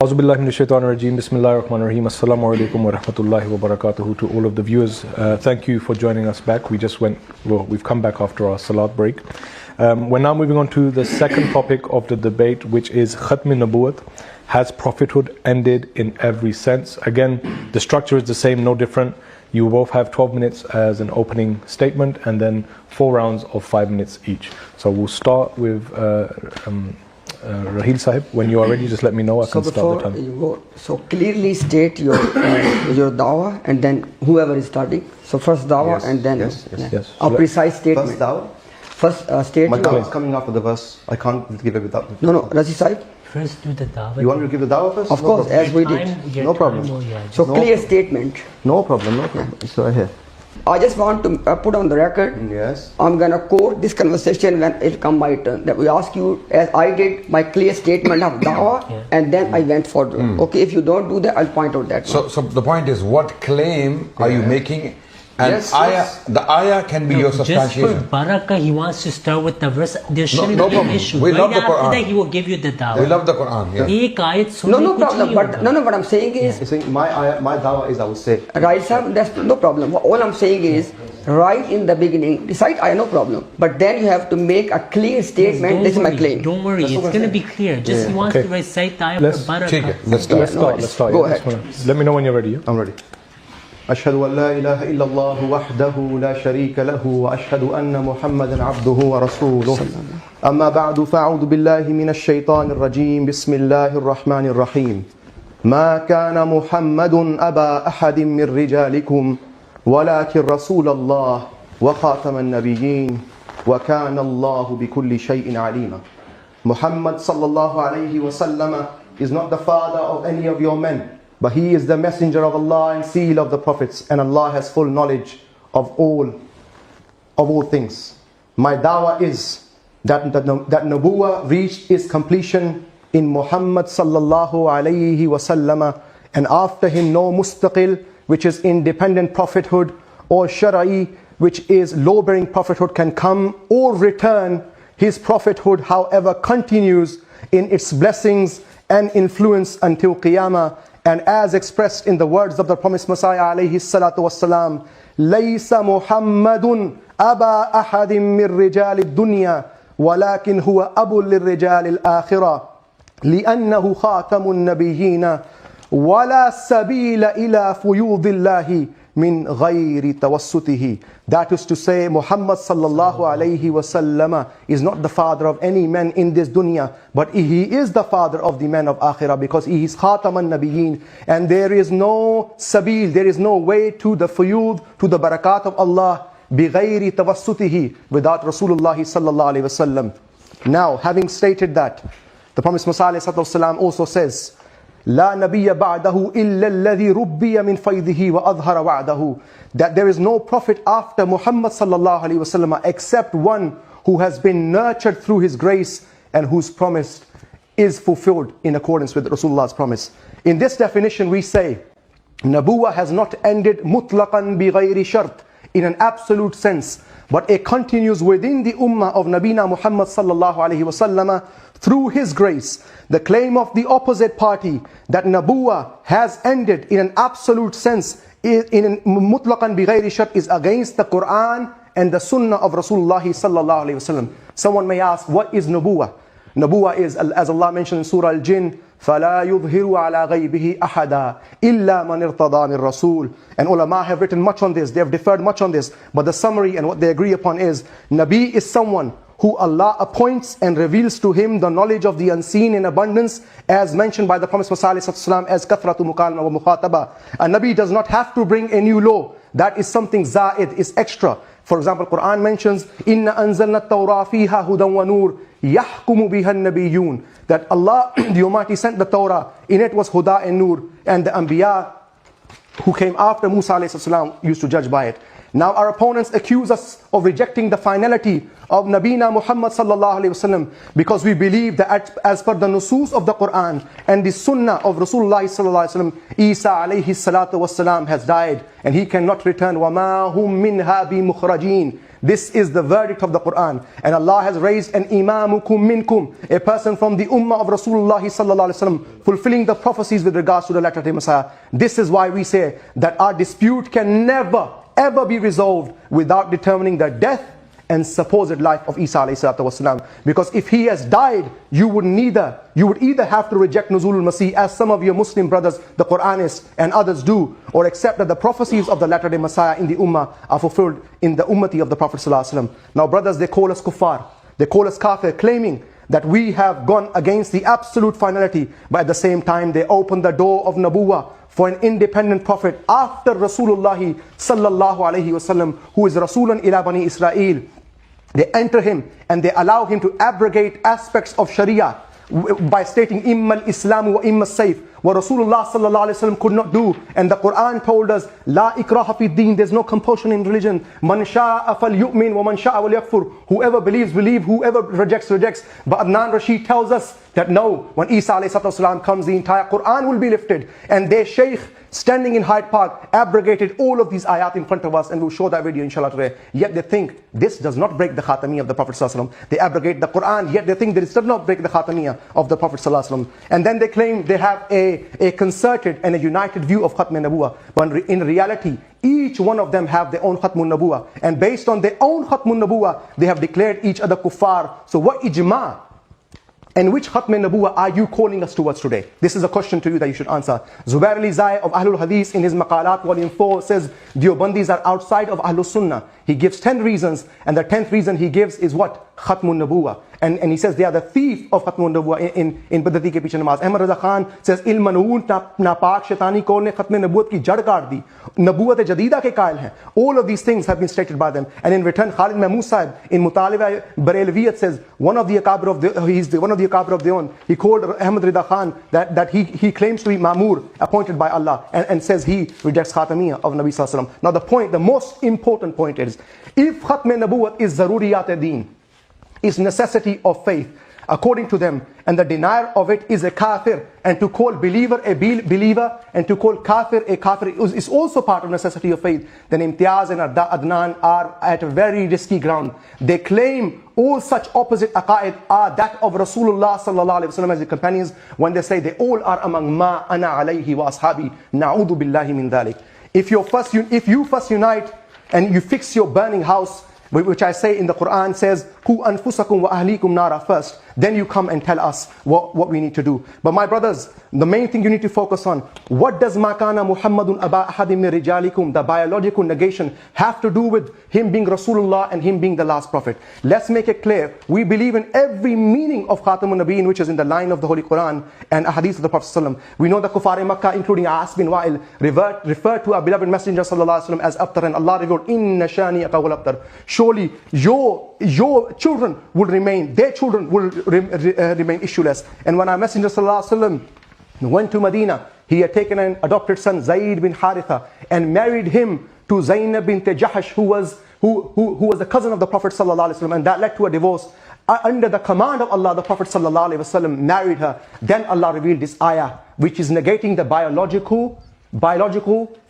أعوذ بالله من الشيطان الرجيم بسم الله الرحمن الرحيم السلام عليكم ورحمة الله وبركاته. To all of the viewers, thank you for joining us back. We've come back after our salat break. We're now moving on to the second topic of the debate, which is Khatm Nabut. Has prophethood ended in every sense? Again, the structure is the same, no different. You both have 12 minutes as an opening statement and then 4 rounds of 5 minutes each. So we'll start with Raheel Sahib. When you are ready, just let me know. I can start the time. You go, so clearly state your dawah and then whoever is starting. So first dawah and then Yes. a precise statement. First dawah? First state. My dawah is coming after the verse. I can't give it without. No, Razi Sahib. First do the dawah. You want me to give the dawah first? Of course, as we did. No problem. So clear statement. No problem. It's right here. I just want to put on the record. Yes. I'm gonna quote this conversation when it come my turn. That we ask you, as I did my clear statement of dawah, and then I went further. Okay, if you don't do that, I'll point out that. So the point is, what claim are you making? And Yes, the ayah can be your Just substantiation. for barakah, he wants to start with the verse. There shouldn't no be problem. an issue. We love Right the after Quran. that, he will give you the dawah. We love the Quran. Yeah. Ek ayat sunne No kuch problem. nahi But hoga. no, what I'm saying is, You're saying my dawah is, I would say. right, sir, that's no problem. All I'm saying is, right in the beginning, recite ayah, no problem. But then you have to make a clear statement. Don't This is my worry, claim. Don't worry, it's going to be clear. Just he wants to recite the ayah Let's- for ठीक है, barakah. let's start. Let's start. Go yeah, ahead. Let me know when you're ready. Yeah? I'm ready. أشهد أن لا إله إلا الله وحده لا شريك له وأشهد أن محمدا عبده ورسوله أما بعد فأعوذ بالله من الشيطان الرجيم بسم الله الرحمن الرحيم ما كان محمد أبا أحد من رجالكم ولكن رسول الله وخاتم النبيين وكان الله بكل شيء عليما. Muhammad sallallahu alayhi wa sallam is not the father of any of your men, but he is the messenger of Allah and seal of the prophets, and Allah has full knowledge of all things. My dawah is that Nabuwah reached its completion in Muhammad sallallahu alayhi wa sallam, and after him no mustaqil, which is independent prophethood, or shara'i, which is law-bearing prophethood, can come or return. His prophethood, however, continues in its blessings and influence until Qiyamah. And as expressed in the words of the promised Messiah alayhi salatu wassalam, لَيْسَ مُحَمَّدٌ أَبَا أَحَدٍ مِّن رِجَالِ الدُّنْيَا وَلَكِنْ هُوَ أَبٌ لِلرِّجَالِ الْآخِرَةِ لِأَنَّهُ خَاتَمُ النَّبِيِّينَ وَلَا سَبِيلَ إِلَى فُيُوضِ اللَّهِ min ghayri tawassutihi. That is to say, Muhammad sallallahu alayhi wasallam is not the father of any man in this dunya, but he is the father of the men of akhirah, because he is khataman nabiyyin, and there is no sabil, there is no way to the fuyud, to the barakat of Allah, bi ghayri tawassutihi, without Rasulullah sallallahu alayhi wasallam. Now, having stated that, the Prophet Muhammad sallallahu alayhi wasallam also says, لا نبي بعده إلا الذي ربي من فيضه وأظهر وعده. That there is no prophet after Muhammad sallallahu alaihi wasallam except one who has been nurtured through his grace and whose promise is fulfilled in accordance with Rasulullah's promise. In this definition we say, Nabuwah has not ended mutlaqan bi ghayri shart, in an absolute sense, but it continues within the ummah of Nabina Muhammad sallallahu alaihi wasallam through his grace. The claim of the opposite party that Nabuwah has ended in an absolute sense, in mutlaqan bi ghayri shart, is against the Quran and the Sunnah of Rasulullah sallallahu alaihi wasallam. Someone may ask, what is Nabuwah? Nabuwah is, as Allah mentioned in Surah Al-Jinn, فَلَا يُظْهِرُ عَلَى غَيْبِهِ أَحَدًا إِلَّا مَنِ ارْتَضَى مِنْ رَسُولٍ. And ulama have written much on this, they have differed much on this, but the summary and what they agree upon is, Nabi is someone who Allah appoints and reveals to him the knowledge of the unseen in abundance, as mentioned by the Prophet ﷺ as kathratu mukalama wa mukhataba. A Nabi does not have to bring a new law. That is something za'id, is extra. For example, Quran mentions, إِنَّ أَنزَلْنَا التَّوْرَى فِيهَا هُدًى وَنُورٌ يَحْكُمُ بِهَا النَّبِيُّونَ. That Allah, the Almighty, sent the Torah. In it was Huda and Nur, and the Anbiya who came after Musa ﷺ used to judge by it. Now our opponents accuse us of rejecting the finality of Nabina Muhammad sallallahu alayhi wasallam because we believe that as per the nusus of the Quran and the sunnah of Rasulullah sallallahu alayhi wasallam, Isa alayhi salatu wasalam has died and he cannot return. وَمَا هُمْ مِنْهَا بِمُخْرَجِينَ. This is the verdict of the Quran, and Allah has raised an imamukum minkum, a person from the ummah of Rasulullah sallallahu alaihi wasallam, fulfilling the prophecies with regards to the latter-day Messiah. This is why we say that our dispute can never ever be resolved without determining the death and supposed life of Isa alayhi salatu wasalam. Because if he has died, you would either have to reject Nuzulul Masih, as some of your Muslim brothers, the Quranists and others do, or accept that the prophecies of the latter-day Messiah in the Ummah are fulfilled in the Ummati of the Prophet sallallahu alaihi wasallam. Now brothers, they call us kuffar, they call us kafir, claiming that we have gone against the absolute finality, but at the same time they open the door of Nabuwah for an independent prophet after Rasulullah sallallahu alaihi wasallam, who is Rasulun ila Bani Israel. They enter him and they allow him to abrogate aspects of Sharia by stating imma al-Islam wa imma al-Sayf, what Rasulullah sallallahu alaihi wasallam could not do. And the Quran told us, La ikraha fi deen, there's no compulsion in religion. Man sha'a fal yu'min wa man sha'a wal yakfur. Whoever believes, believe. Whoever rejects, rejects. But Adnan Rashid tells us that no, when Isa alayhi salatu comes, the entire Quran will be lifted. And their Shaykh, standing in Hyde Park, abrogated all of these ayat in front of us, and we'll show that video inshallah today. Yet they think this does not break the khatamiyah of the Prophet sallallahu alaihi wasallam. They abrogate the Quran, yet they think that it does not break the khatamiyah of the Prophet sallallahu alaihi wasallam. And then they claim they have a concerted and a united view of Khatm Nabuwah. But in reality, each one of them have their own Khatm Nabuwah, and based on their own Khatm Nabuwah, they have declared each other kuffar. So what ijma' and which Khatm Nabuwah are you calling us towards today? This is a question to you that you should answer. Zubair Ali Zai of Ahlul Hadith in his Maqalat volume 4 says Deobandis are outside of Ahlul Sunnah. He gives 10 reasons, and the 10th reason he gives is what? Khatmun Nabuwah. And he says they are the thief of Khatmun Nabuwah in Badati ke piche namaz. Ahmad Raza Khan says ilmanun napak shaitani kaul ne Khatm Nabuwat ki jad kaat di. Nabuwat jadida ke qail hain. All of these things have been stated by them. And in return, Khalid Mahmood Sahib in Mutaliba Barelviyat says one of the akabir of the own, he called Ahmad Rida Khan that he claims to be Ma'mur, appointed by Allah, and says he rejects Khatamiyah of Nabi sallallahu alaihi wasallam. Now the most important point is, if Khatm Nabuwat is zaruriyat deen, is necessity of faith, according to them, and the denier of it is a kafir, and to call believer a believer and to call kafir a kafir is also part of necessity of faith, then Imtiaz and Adnan are at a very risky ground. They claim all such opposite aqaid are that of Rasulullah sallallahu alaihi wasallam as the companions, when they say they all are among ma ana alayhi wa ashabi, na'udhu billahi min dhalik. If you first unite and you fix your burning house, which I say in the Quran says, Ku anfusakum wa ahlikum nara first, then you come and tell us what we need to do. But my brothers, the main thing you need to focus on, what does makana Muhammadun aba ahadim min rijalikum, the biological negation, have to do with him being Rasulullah and him being the last prophet? Let's make it clear. We believe in every meaning of Khatamun Nabiyyin, which is in the line of the Holy Quran and Hadith of the Prophet ﷺ. We know the Kuffar in Makkah, including As bin Wa'il, referred to our beloved Messenger ﷺ as Abtar, and Allah revealed, Inna shani'aka wal abtar. Surely your children will remain, their children will remain issueless. And when our Messenger ﷺ went to Medina, he had taken an adopted son, Zayd bin Haritha, and married him to Zainab bint Jahash, who was the cousin of the Prophet ﷺ, and that led to a divorce. Under the command of Allah, the Prophet ﷺ married her. Then Allah revealed this ayah, which is negating the biological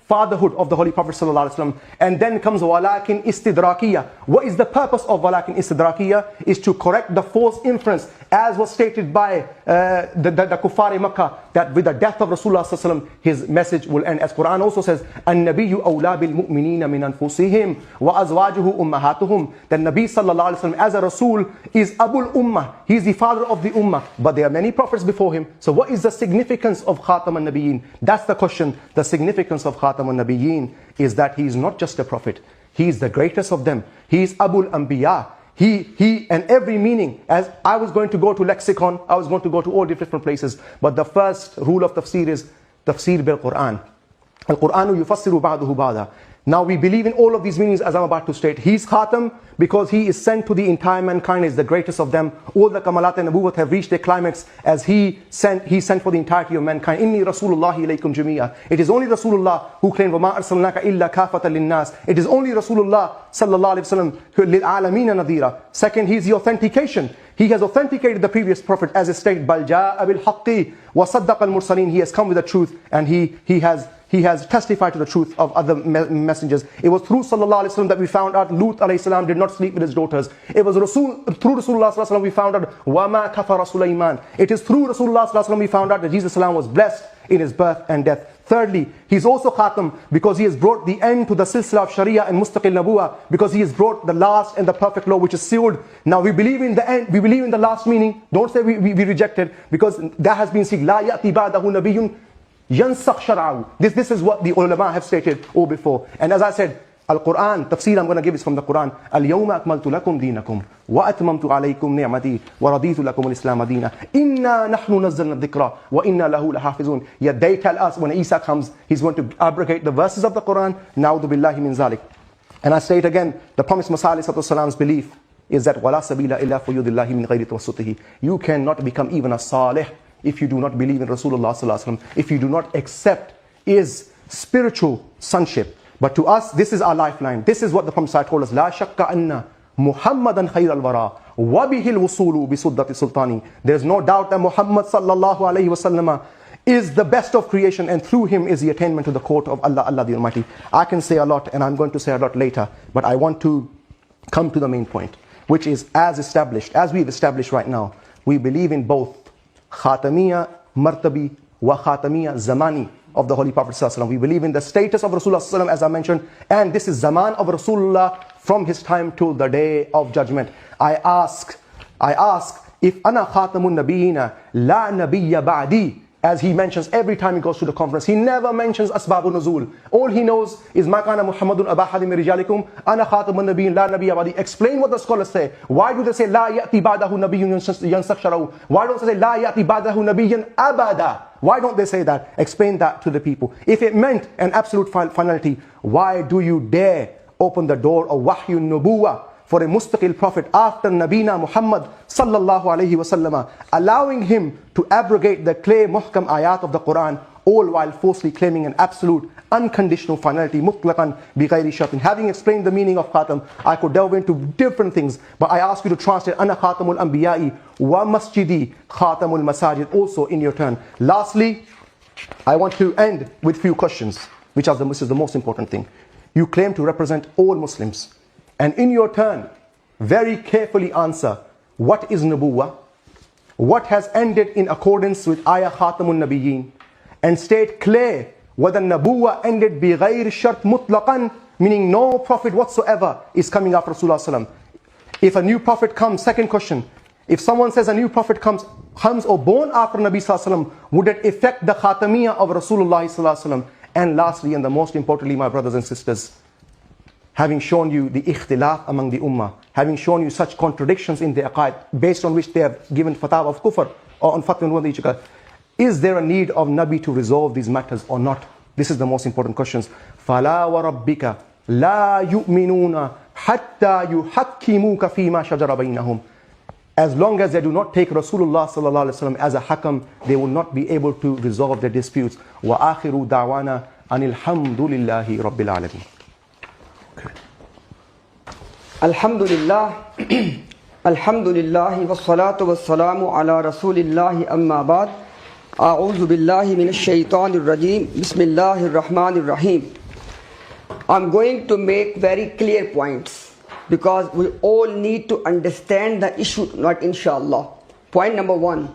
fatherhood of the Holy Prophet ﷺ. And then comes walakin istidrakiyah. What is the purpose of walakin istidrakiyah? Is to correct the false inference, as was stated by the kuffar in Makkah, that with the death of Rasulullah ﷺ, his message will end. As Quran also says, an-nabiyyu awla bil mu'minina min anfusihim wa azwajuhu ummahatuhum. The Nabi sallallahu alaihi wasallam as a Rasul is Abul Ummah. He is the father of the Ummah. But there are many prophets before him. So what is the significance of Khatam al-Nabiyyin? That's the question. The significance of Khatam al-Nabiyyin is that he is not just a prophet. He is the greatest of them. He is Abul Anbiya. He and every meaning, as I was going to go to lexicon, I was going to go to all different places. But the first rule of tafsir is tafsir bil Quran. القرآن يفسر بعضه بعضا. Now we believe in all of these meanings as I'm about to state. He's Khatam because he is sent to the entire mankind, is the greatest of them. All the Kamalat and Nabuwat have reached their climax as he sent for the entirety of mankind. Inni Rasulullahi ilaykum jamia. It is only Rasulullah who claimed وَمَا أَرْسَلْنَاكَ إِلَّا كَافَةً لِلنَّاسِ. It is only Rasulullah sallallahu alayhi wa sallam لِلْعَالَمِينَ نَذِيرًا. Second, he is the authentication. He has authenticated the previous prophet as is stated, بَلْ جَاءَ بِالْحَقِّ وَصَدَّقَ الْمُرْسَلِينَ. He has come with the truth and he has testified to the truth of other messengers. It was through sallallahu alaihi wasallam that we found out Lut alayhi salam did not sleep with his daughters. It was through Rasulullah sallallahu alaihi wasallam we found out وَمَا كَفَرَ سُلَيْمَانَ. It is through Rasulullah sallallahu alaihi wasallam we found out that Jesus salam was blessed in his birth and death. Thirdly, he's also Khatam because he has brought the end to the silsila of Sharia and Mustaqil Nabuwa, because he has brought the last and the perfect law which is sealed. Now we believe in the end, we believe in the last meaning. Don't say we reject it, because that has been said, لَا يَأْتِ بَعْدَهُ نَبِيٌّ يَنْسَخْ شَرْعَهُ. This is what the ulama have stated all before. And as I said, Al-Quran, tafsir I'm going to give is from the Quran. الْيَوْمَ أَكْمَلْتُ لَكُمْ دِينَكُمْ وَأَتْمَمْتُ عَلَيْكُمْ نِعْمَتِي وَرَضِيتُ لَكُمُ الْإِسْلَامَ دِينًا إِنَّا نَحْنُ نَزَّلْنَا الذِّكْرَ وَإِنَّا لَهُ لَحَافِظُونَ. Yet they tell us when Isa comes, he's going to abrogate the verses of the Quran. نَعُوذُ بِاللَّهِ مِنْ ذَلِكَ. And I state again, the Promised Messiah ﷺ's belief is that وَلَا سَبِيلَ إِلَّا فَيُودِ اللَّهِ مِنْ غَيْرِ تَوَسُّطِهِ. You cannot become even a salih if you do not believe in Rasulullah ﷺ, if you do not accept is spiritual sonship. But to us, this is our lifeline. This is what the Prophet told us. لا شك أن محمدا خير الورى وبه الوصول بسدة سلطاني. There's no doubt that Muhammad sallallahu alayhi wasallam is the best of creation, and through him is the attainment to the court of Allah, Allah the Almighty. I can say a lot, and I'm going to say a lot later, but I want to come to the main point, which is as we've established right now, we believe in both Khatamiyya Martabi wa Khatamiyya Zamani of the Holy Prophet ﷺ. We believe in the status of Rasulullah ﷺ, as I mentioned, and this is Zaman of Rasulullah from his time till the day of judgment. I ask, if Ana Khatamun Nabiyina La Nabiyya Ba'di, as he mentions every time he goes to the conference, he never mentions Asbabun Nuzul. All he knows is Ma kana Muhammadun Aba Ahadin min Rijalikum Ana Khatamun Nabiyyin La Nabiyya Ba'di. Explain what the scholars say. Why do they say La Ya'ti Ba'dahu Nabiyyun Yansakh Shara'u? Why don't they say La Ya'ti Ba'dahu Nabiyyun Abada? Why don't they say that? Explain that to the people. If it meant an absolute finality, why do you dare open the door of Wahyun Nubuwa for a mustaqil prophet after Nabina Muhammad sallallahu alayhi wasallam, allowing him to abrogate the clear muhkam ayat of the Quran, all while falsely claiming an absolute unconditional finality, mutlaqan bighayri shartin. Having explained the meaning of Khatam, I could delve into different things, but I ask you to translate Ana Khatamul Anbiya'i wa Masjidi Khatamul Masajid also in your turn. Lastly, I want to end with few questions, which is the most important thing. You claim to represent all Muslims, and in your turn, very carefully answer, what is Nubuwah? What has ended in accordance with Ayah Khatamun Nabiyyin? And state clear whether Nubuwah ended bighayr shart mutlaqan, meaning no prophet whatsoever is coming after Rasulullah sallam. If a new prophet comes, second question, if someone says a new prophet comes or born after Nabi sallallahu alaihi wasallam, would it affect the Khatamiyya of Rasulullah sallallahu alaihi wasallam? And lastly, and the most importantly, my brothers and sisters, having shown you the ikhtilaf among the ummah, having shown you such contradictions in the aqaid, based on which they have given fatwa of kufr or on fatwa, is there a need of Nabi to resolve these matters or not? This is the most important questions. فَلَا وَرَبِّكَ لَا يُؤْمِنُونَ حَتَّى يُحَكِّمُوكَ فِي مَا شَجَرَ بَيْنَهُمْ. As long as they do not take Rasulullah sallallahu alaihi wasallam as a hakam, they will not be able to resolve their disputes. وَآخِرُ دَعْوَانَا أَنِ الْحَمْدُ لِلَّهِ رَبِّ الْعَالَمِينَ. Alhamdulillah, Alhamdulillah, wassalatu wassalamu ala Rasulillah, amma ba'd. A'udhu billahi minash shaitanir rajim. Bismillahir rahmanir rahim. I'm going to make very clear points, because we all need to understand the issue, not inshallah. Point number one,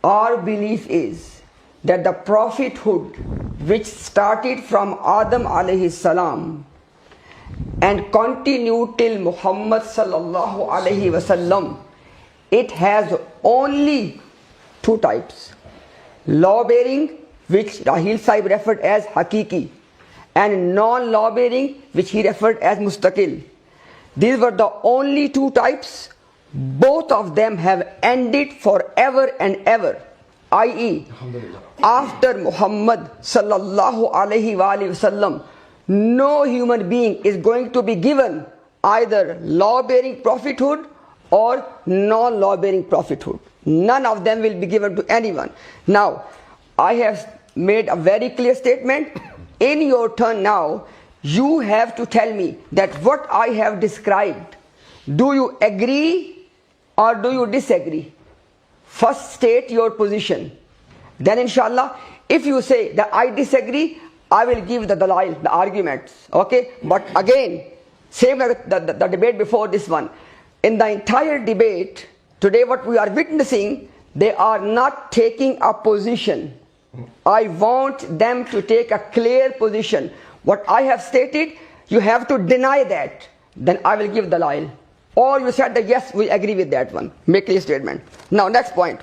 our belief is that the prophethood which started from Adam alayhi salam and continued till Muhammad sallallahu alayhi wasallam, it has only two types: law-bearing, which Rahil Sahib referred as Hakiki, and non-law-bearing, which he referred as Mustaqil. These were the only two types. Both of them have ended forever and ever. i.e. after Muhammad sallallahu alayhi wa sallam, no human being is going to be given either law-bearing prophethood or non-law-bearing prophethood. None of them will be given to anyone. Now, I have made a very clear statement. In your turn now, you have to tell me that what I have described, do you agree or do you disagree? First state your position. Then inshallah, if you say that I disagree, I will give the dalail, the arguments. Okay? But again, same like the debate before this one. In the entire debate, today what we are witnessing, they are not taking a position. I want them to take a clear position. What I have stated, you have to deny that. Then I will give dalail. Or you said that yes, we agree with that one. Make a statement. Now next point.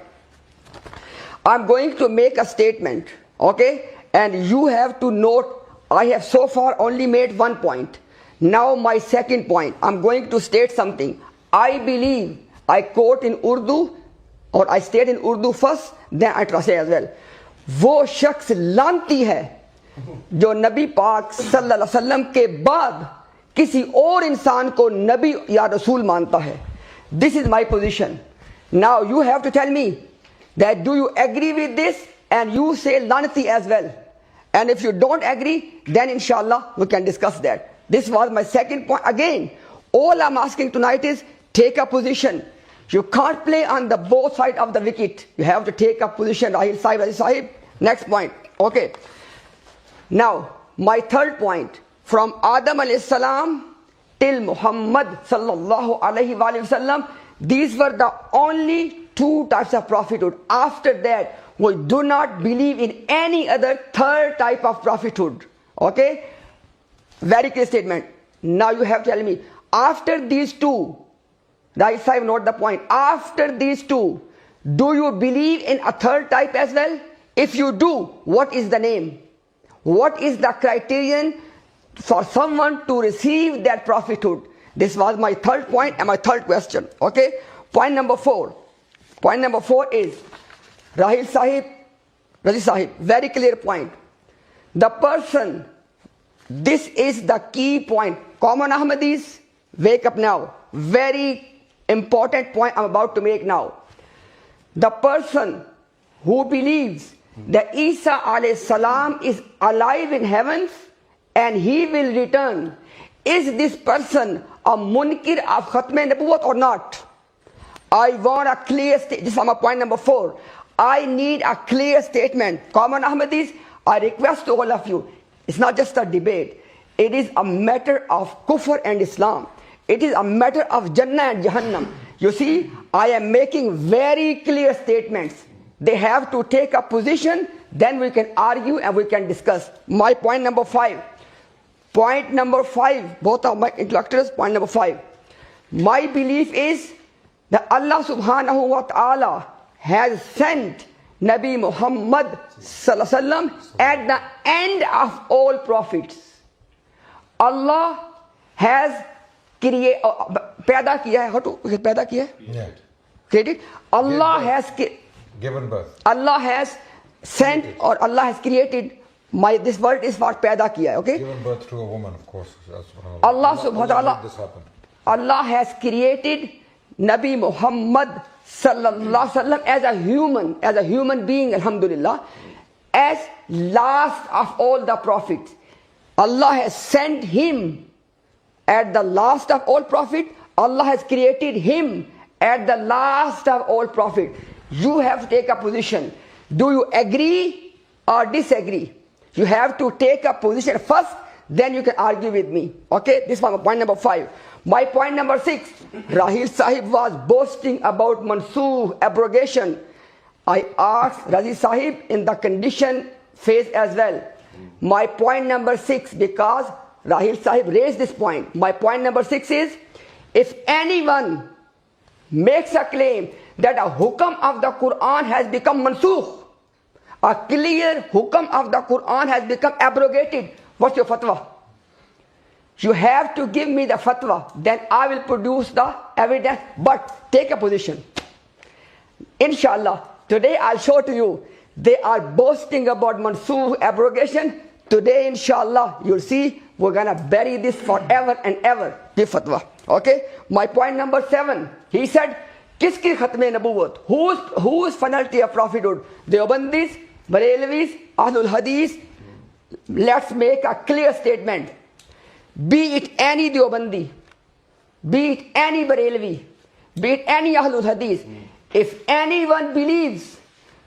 I'm going to make a statement. Okay? And you have to note, I have so far only made one point. Now my second point, I'm going to state something. I believe, I quote in Urdu, or I state in Urdu first, then I translate as well. वो शख्स लानती है जो नबी पाक सल्लल्लाहु अलैहि वसल्लम के बाद किसी और इंसान को नबी या रसूल मानता है. This is my position. Now you have to tell me that do you agree with this, and you say lanati as well. And if you don't agree, then inshallah we can discuss that. This was my second point. Again, all I'm asking tonight is take a position. You can't play on the both sides of the wicket. You have to take a position. Rahil Sahib. Next point. Okay. Now, my third point. From Adam alayhi salam till Muhammad sallallahu alayhi wa sallam, these were the only two types of prophethood. After that, we do not believe in any other third type of prophethood. Okay? Very clear statement. Now you have to tell me, after these two, right side, note the point, after these two, do you believe in a third type as well? If you do, what is the name? What is the criterion for someone to receive that prophethood? This was my third point and my third question. Okay? Point number 4. Point number 4 is, Razi Sahib, very clear point. The person, this is the key point. Common Ahmadis, wake up now. Very important point I'm about to make now. The person who believes that Isa alayhi salam is alive in heavens and he will return, is this person a munkir of khatm nabut or not? I want a clear statement. This is my point number 4. I need a clear statement. Common Ahmadis, I request to all of you, it's not just a debate. It is a matter of kufr and Islam. It is a matter of Jannah and Jahannam. You see, I am making very clear statements. They have to take a position, then we can argue and we can discuss. My point number 5. Point number 5, both of my intellectuals, point number 5. My belief is that Allah subhanahu wa ta'ala has sent Nabi Muhammad sallallahu alaihi wasallam at the end of all prophets. Allah has created, पैदा किया है, how to पैदा किया है? Created. Allah has given birth. Allah has sent or Allah has created. This word is what पैदा किया है. Okay? Given birth to a woman, of course. Allah subhanahu wa ta'ala, Allah has created Nabi Muhammad sallallahu alaihi wasallam as a human being, alhamdulillah, as last of all the prophets. Allah has sent him at the last of all prophets. Allah has created him at the last of all prophets. You have to take a position. Do you agree or disagree? You have to take a position first, then you can argue with me. Okay, this was point number 5. My point number 6, Rahil Sahib was boasting about mansukh, abrogation. I asked Razi Sahib in the condition phase as well. My point number 6, because Rahil Sahib raised this point. My point number 6 is, if anyone makes a claim that a hukam of the Quran has become mansukh, a clear hukam of the Quran has become abrogated, what's your fatwa? You have to give me the fatwa, then I will produce the evidence, but take a position. Inshallah, Today I'll show to you. They are boasting about mansukh, abrogation. Today, inshallah, you'll see we're going to bury this forever and ever. This fatwa. Okay? My point number 7. He said, Kiski khatme nabuwat? Whose finality of prophethood? Deobandis, Barelvis, Ahlul Hadith. Let's make a clear statement. Be it any Deobandi, be it any Barelvi, be it any Ahlul Hadith, if anyone believes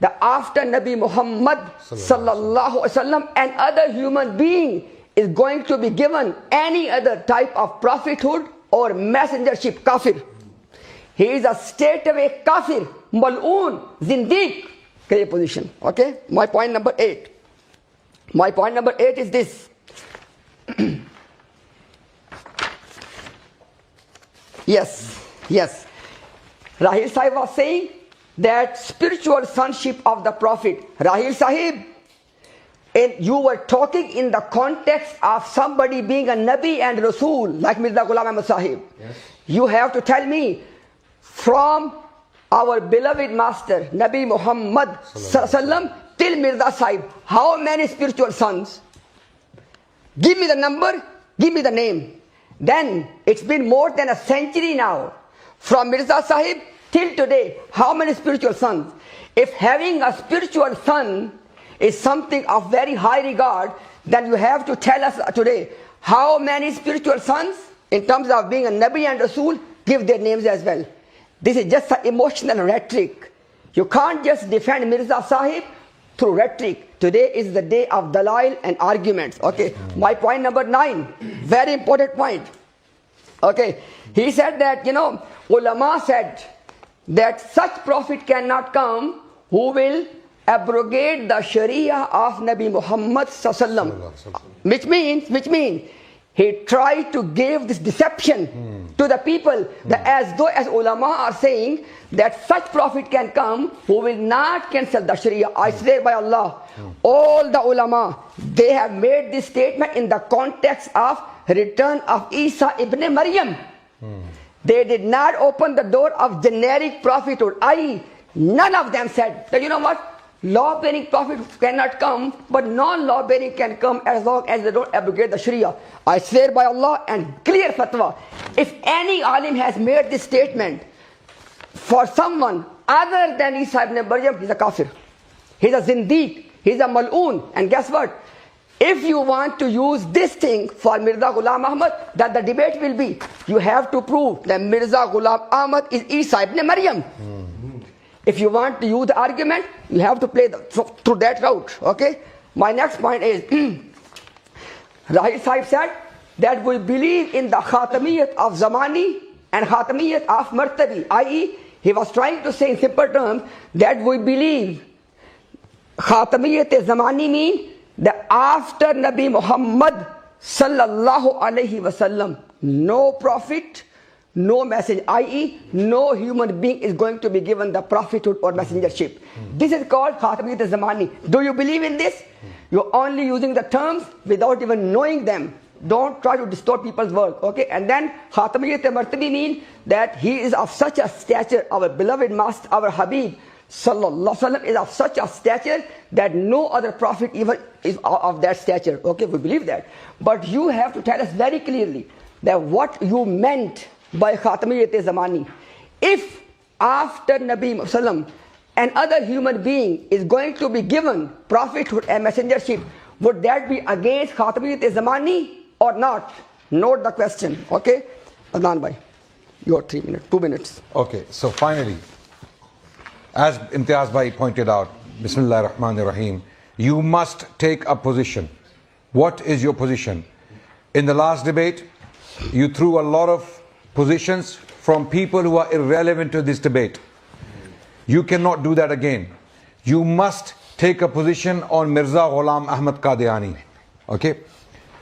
that after Nabi Muhammad sallallahu alaihi wasallam and other human being is going to be given any other type of prophethood or messengership, kafir. He is a straightaway kafir, mal'oon, zindiq. Clear position. Okay? My point number 8. My point number 8 is this. Yes. Rahil Sahib was saying that spiritual sonship of the Prophet. Rahil Sahib, and you were talking in the context of somebody being a Nabi and Rasul, like Mirza Ghulam Ahmad Sahib. Yes. You have to tell me, from our beloved master, Nabi Muhammad sallam, till Mirza Sahib, how many spiritual sons? Give me the number, give me the name. Then, it's been more than a century now. From Mirza Sahib till today, how many spiritual sons? If having a spiritual son is something of very high regard, then you have to tell us today, how many spiritual sons, in terms of being a Nabi and Rasul, give their names as well. This is just an emotional rhetoric. You can't just defend Mirza Sahib through rhetoric. Today is the day of dalail and arguments. Okay, my point number 9, very important point. Okay, he said that, ulama said that such prophet cannot come who will abrogate the Sharia of Nabi Muhammad sallallahu alaihi wasallam. Which means he tried to give this deception to the people, that as though as ulama are saying that such prophet can come who will not cancel the Sharia. I swear by Allah, all the ulama, they have made this statement in the context of return of Isa ibn Maryam. They did not open the door of generic prophethood. None of them said that, you know what, law-bearing prophet cannot come, but non-law-bearing can come as long as they don't abrogate the Sharia. I swear by Allah, and clear fatwa, if any alim has made this statement for someone other than Isa ibn Maryam, he's a kafir. He's a zindiq. He's a mal'oon. And guess what? If you want to use this thing for Mirza Ghulam Ahmad, that the debate will be, you have to prove that Mirza Ghulam Ahmad is Isa ibn Maryam. If you want to use the argument, you have to play through that route. Okay? My next point is, Rahil Sahib said that we believe in the khatamiyat of zamani and khatamiyat of martabi, i.e., he was trying to say in simple terms that we believe khatamiyat zamani means that after Nabi Muhammad sallallahu alaihi wasallam, no prophet, no message, i.e., no human being is going to be given the prophethood or messengership. This is called Khatamiyat Zamani. Do you believe in this? You're only using the terms without even knowing them. Don't try to distort people's work. Okay? And then Khatamiyat Martabi means that he is of such a stature, our beloved master, our Habib sallallahu alaihi wasallam is of such a stature that no other prophet even is of that stature. Okay, we believe that. But you have to tell us very clearly that what you meant by Khatamiyat Zamani. If after Nabi Sallam an other human being is going to be given prophethood and messengership, would that be against Khatamiyat Zamani or not? Note the question. Okay? Adnan bhai, your 3 minutes, 2 minutes. Okay, so finally, as Imtiaz bhai pointed out, Bismillahir Rahmanir Rahim, you must take a position. What is your position? In the last debate, you threw a lot of positions from people who are irrelevant to this debate. You cannot do that again. You must take a position on Mirza Ghulam Ahmad Qadiani. Okay?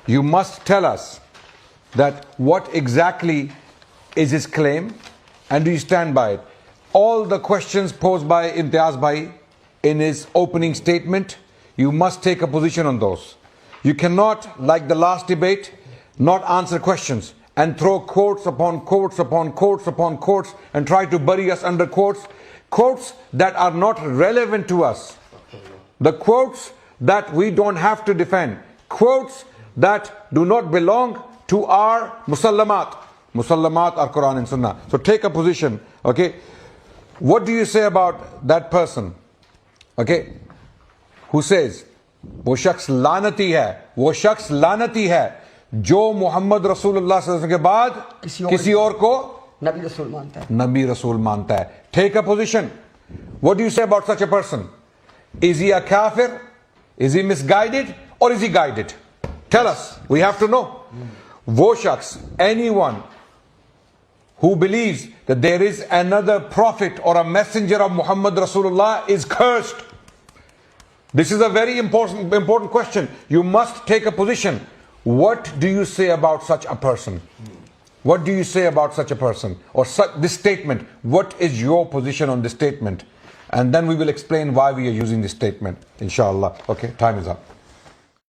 You must tell us that what exactly is his claim, and do you stand by it? All the questions posed by Imtiaz bhai in his opening statement, you must take a position on those. You cannot, like the last debate, not answer questions and throw quotes upon quotes upon quotes upon quotes and try to bury us under quotes. quotes that are not relevant to us, the quotes that we don't have to defend, quotes that do not belong to our musallamat. Musallamat are Quran and Sunnah. So take a position, okay? What do you say about that person, okay, who says, وہ شخص لعنتی ہے, وہ شخص لعنتی ہے جو محمد رسول اللہ صلی اللہ علیہ وسلم کے بعد کسی اور کو نبی رسول مانتا ہے, نبی رسول مانتا ہے. Take a position. What do you say about such a person? Is he a kafir? Is he misguided? Or is he guided? Tell us. We have to know. وہ شخص, anyone who believes that there is another prophet or a messenger of Muhammad Rasulullah is cursed. This is a very important question. You must take a position. What do you say about such a person? What do you say about such a person? Or this statement. What is your position on this statement? And then we will explain why we are using this statement, inshallah. Okay, time is up.